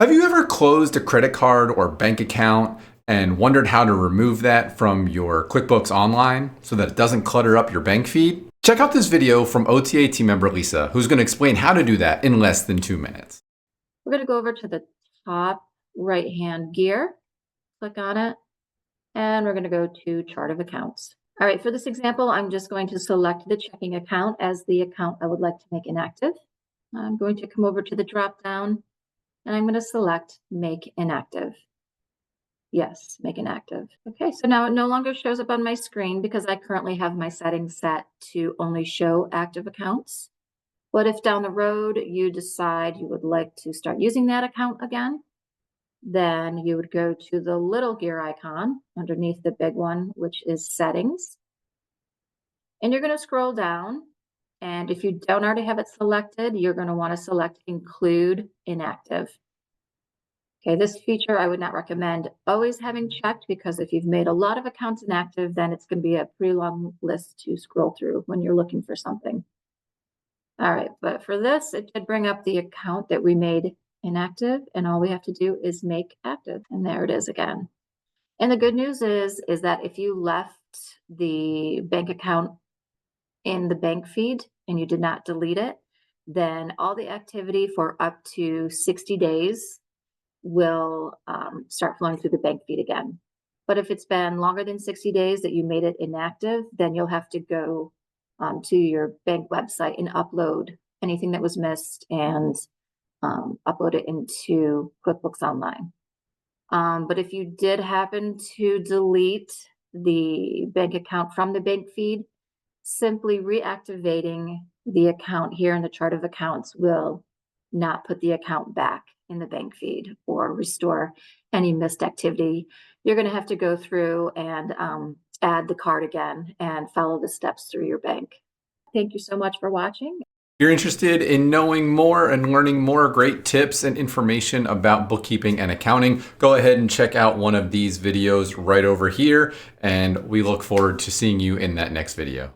Have you ever closed a credit card or bank account and wondered how to remove that from your QuickBooks Online so that it doesn't clutter up your bank feed? Check out this video from OTA team member Lisa, who's going to explain how to do that in less than 2 minutes. We're going to go over to the top right-hand gear, click on it, and we're going to go to Chart of Accounts. All right, for this example, I'm just going to select the checking account as the account I would like to make inactive. I'm going to come over to the drop-down, and I'm going to select Make Inactive. Yes, make inactive. Okay, so now it no longer shows up on my screen because I currently have my settings set to only show active accounts. But if down the road you decide you would like to start using that account again, then you would go to the little gear icon underneath the big one, which is Settings. And you're going to scroll down. And if you don't already have it selected, you're going to want to select Include Inactive. Okay, this feature I would not recommend always having checked because if you've made a lot of accounts inactive, then it's going to be a pretty long list to scroll through when you're looking for something. All right, but for this, it should bring up the account that we made inactive, and all we have to do is make active, and there it is again. And the good news is that if you left the bank account in the bank feed and you did not delete it, then all the activity for up to 60 days will start flowing through the bank feed again. But if it's been longer than 60 days that you made it inactive, then you'll have to go to your bank website and upload anything that was missed and upload it into QuickBooks Online. But if you did happen to delete the bank account from the bank feed, simply reactivating the account here in the chart of accounts will not put the account back in the bank feed or restore any missed activity. You're going to have to go through and add the card again and follow the steps through your bank. Thank you so much for watching. If you're interested in knowing more and learning more great tips and information about bookkeeping and accounting, go ahead and check out one of these videos right over here, and we look forward to seeing you in that next video.